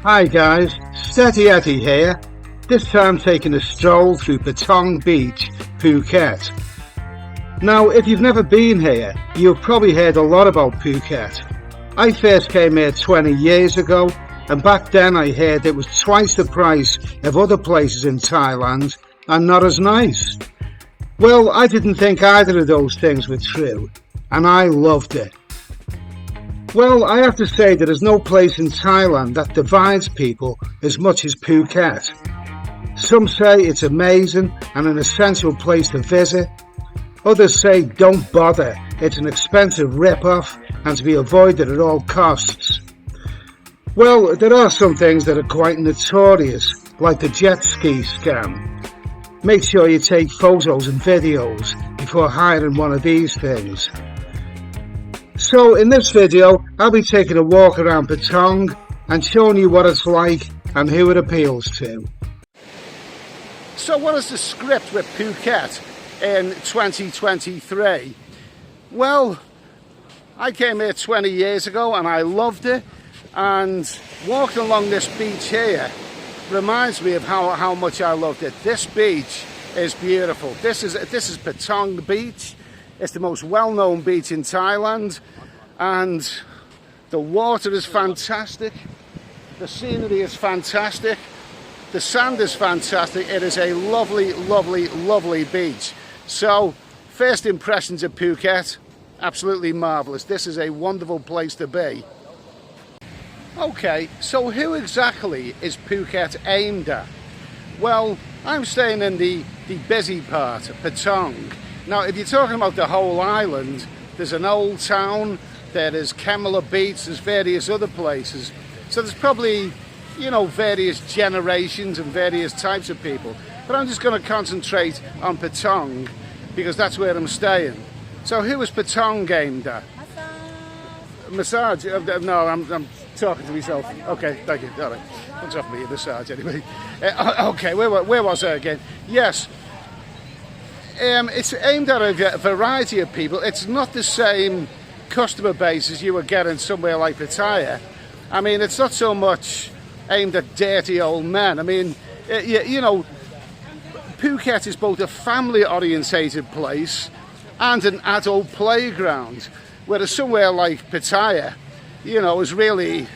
Hi guys, Steady Eddie here, this time taking a stroll through Patong Beach, Phuket. Now if you've never been here, you've probably heard a lot about Phuket. I first came here 20 years ago, and back then I heard it was twice the price of other places in Thailand and not as nice. Well, I didn't think either of those things were true, and I loved it. Well, I have to say that there's no place in Thailand that divides people as much as Phuket. Some say it's amazing and an essential place to visit. Others say don't bother, it's an expensive rip-off and to be avoided at all costs. Well, there are some things that are quite notorious, like the jet ski scam. Make sure you take photos and videos before hiring one of these things. So in this video, I'll be taking a walk around Patong and showing you what it's like and who it appeals to. So what is the script with Phuket in 2023? Well, I came here 20 years ago and I loved it, and walking along this beach here reminds me of how much I loved it. This beach is beautiful. This is Patong Beach. It's the most well-known beach in Thailand, and the water is fantastic, the scenery is fantastic, the sand is fantastic. It is a lovely, lovely, lovely beach. So, first impressions of Phuket, absolutely marvellous. This is a wonderful place to be. Okay, so who exactly is Phuket aimed at? Well, I'm staying in the busy part, Patong. Now, if you're talking about the whole island, there's an old town, there is Kemala Beach, there's various other places. So there's probably, you know, various generations and various types of people. But I'm just going to concentrate on Patong because that's where I'm staying. So who is Patong aimed at? Massage? No, I'm talking to myself. Okay, thank you. All right. Don't offer me a massage anyway. Okay, where was I again? Yes. It's aimed at a variety of people. It's not the same customer base as you would get in somewhere like Pattaya. I mean, it's not so much aimed at dirty old men. I mean, you know, Phuket is both a family-orientated place and an adult playground, whereas somewhere like Pattaya, you know, is really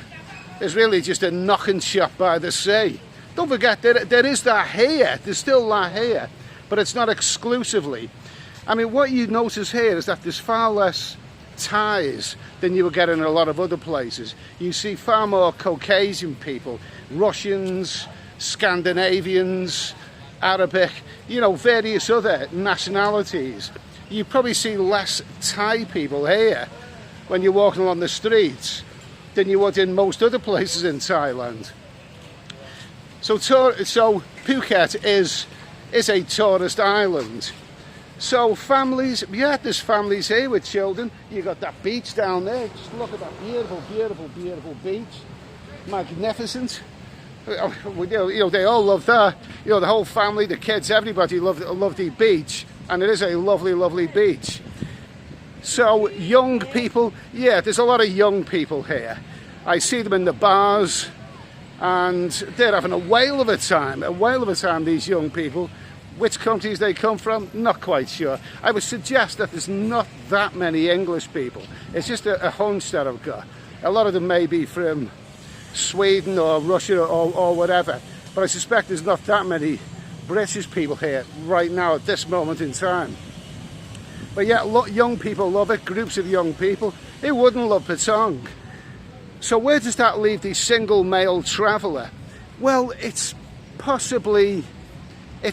just a knocking shop by the sea. Don't forget, there is that here. There's still that here. But it's not exclusively. I mean, what you notice here is that there's far less Thais than you would get in a lot of other places. You see far more Caucasian people, Russians, Scandinavians, Arabic, you know, various other nationalities. You probably see less Thai people here when you're walking along the streets than you would in most other places in Thailand. So Phuket is a tourist island. So families, yeah, there's families here with children. You got that beach down there. Just look at that beautiful, beautiful, beautiful beach. Magnificent. You know, they all love that. You know, the whole family, the kids, everybody love the beach. And it is a lovely, lovely beach. So young people, yeah, there's a lot of young people here. I see them in the bars, and they're having a whale of a time, these young people. Which countries they come from, not quite sure. I would suggest that there's not that many English people. It's just a hunch that I've got. A lot of them may be from Sweden or Russia or whatever, but I suspect there's not that many British people here right now at this moment in time. But yeah, young people love it, groups of young people. Who wouldn't love Patong? So where does that leave the single male traveller? Well, it's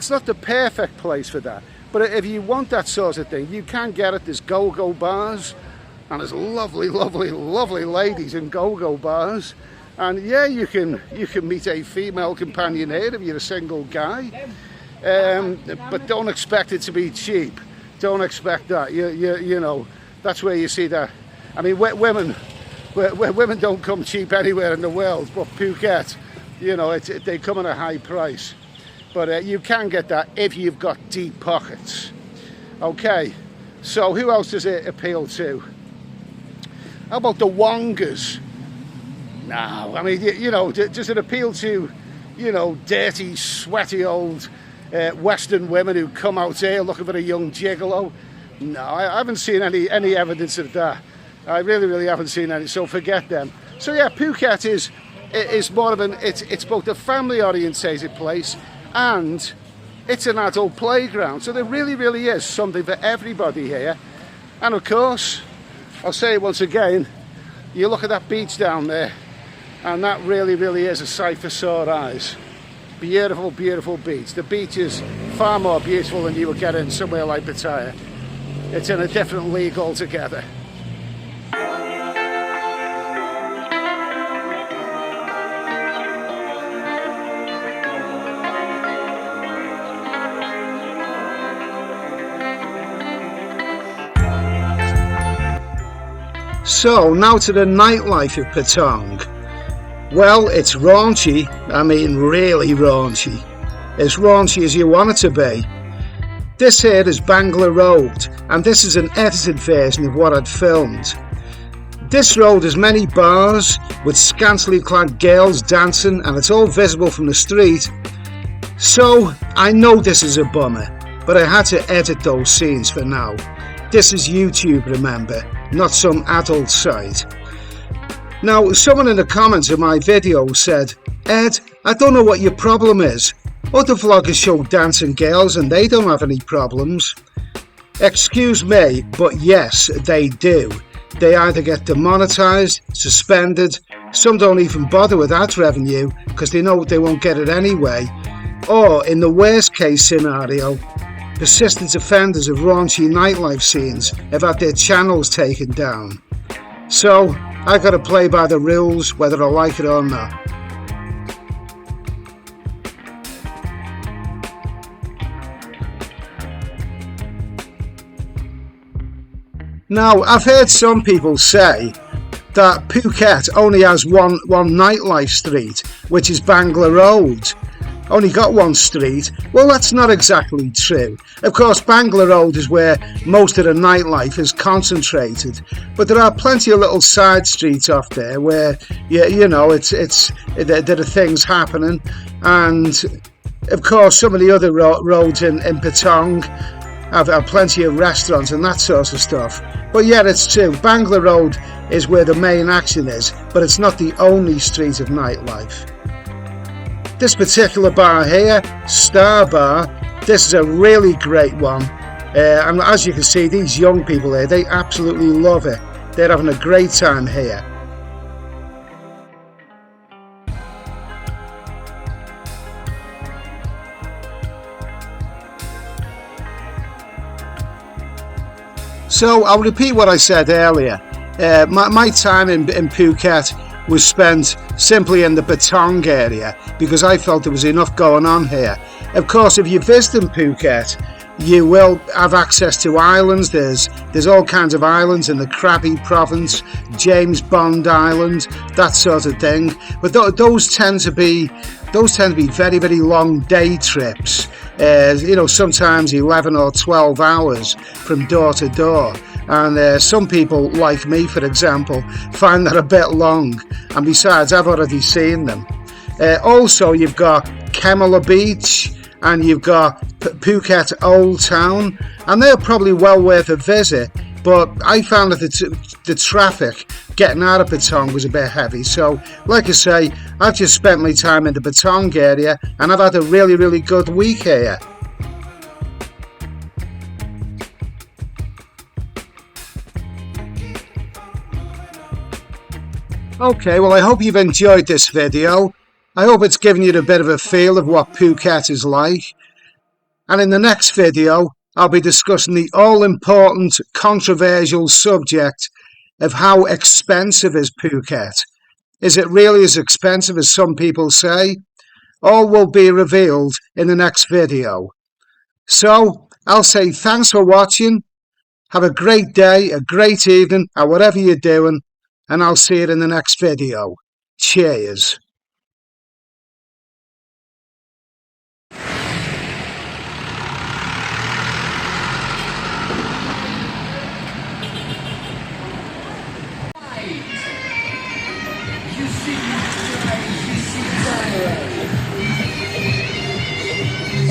not the perfect place for that. But if you want that sort of thing, you can get it. There's go-go bars, and there's lovely, lovely, lovely ladies in go-go bars. And yeah, you can meet a female companion here if you're a single guy. But don't expect it to be cheap. Don't expect that. You know, that's where you see that. I mean, women don't come cheap anywhere in the world, but Phuket, you know, they come at a high price. But you can get that if you've got deep pockets. Okay, so who else does it appeal to? How about the Wongas? No, I mean, you know, does it appeal to, you know, dirty, sweaty old Western women who come out here looking for a young gigolo? No, I haven't seen any evidence of that. I really haven't seen any, so forget them. So yeah, Phuket is more of it's both a family orientated place and it's an adult playground. So there really is something for everybody here. And of course, I'll say it once again, you look at that beach down there, and that really is a sight for sore eyes. Beautiful beach. The beach is far more beautiful than you would get in somewhere like Pattaya. It's in a different league altogether. So now to the nightlife of Patong. Well, it's raunchy. I mean, really raunchy. As raunchy as you want it to be. This here is Bangla Road, and this is an edited version of what I'd filmed. This road has many bars with scantily clad girls dancing, and it's all visible from the street. So I know this is a bummer, but I had to edit those scenes for now. This is YouTube, remember, not some adult site. Now, someone in the comments of my video said, Ed, I don't know what your problem is. Other vloggers show dancing girls and they don't have any problems. Excuse me, but yes, they do. They either get demonetized, suspended, some don't even bother with ad revenue because they know they won't get it anyway, or in the worst case scenario, persistent offenders of raunchy nightlife scenes have had their channels taken down. So, I gotta play by the rules whether I like it or not. Now, I've heard some people say that Phuket only has one nightlife street, which is Bangla Road. Only got one street. Well, that's not exactly true. Of course, Bangla Road is where most of the nightlife is concentrated, but there are plenty of little side streets off there where you know there are things happening, and of course some of the other roads in Patong have plenty of restaurants and that sort of stuff. But yeah, it's true. Bangla Road is where the main action is, but it's not the only street of nightlife. This particular bar here, Star Bar, this is a really great one. And as you can see, these young people here, they absolutely love it. They're having a great time here. So I'll repeat what I said earlier. My time in Phuket was spent simply in the Patong area because I felt there was enough going on here. Of course, if you visit Phuket, you will have access to islands. There's all kinds of islands in the Krabi province, James Bond Island, that sort of thing. But those tend to be very long day trips. You know, sometimes 11 or 12 hours from door to door. And some people, like me for example, find that a bit long. And besides, I've already seen them. Also, you've got Kemala Beach and you've got Phuket Old Town, and they're probably well worth a visit. But I found that the traffic getting out of Patong was a bit heavy. So, like I say, I've just spent my time in the Patong area and I've had a really good week here. Okay, well I hope you've enjoyed this video. I hope it's given you a bit of a feel of what Phuket is like. And in the next video, I'll be discussing the all-important, controversial subject of how expensive is Phuket. Is it really as expensive as some people say? All will be revealed in the next video. So, I'll say thanks for watching. Have a great day, a great evening, or whatever you're doing. And I'll see you in the next video. Cheers. You see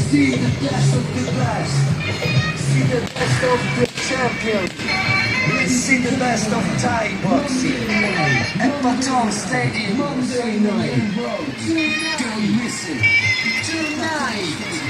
See the best of the best. See the best of the champions. See the best of Thai boxing at Patong Stadium Monday night. Don't miss it. Tonight.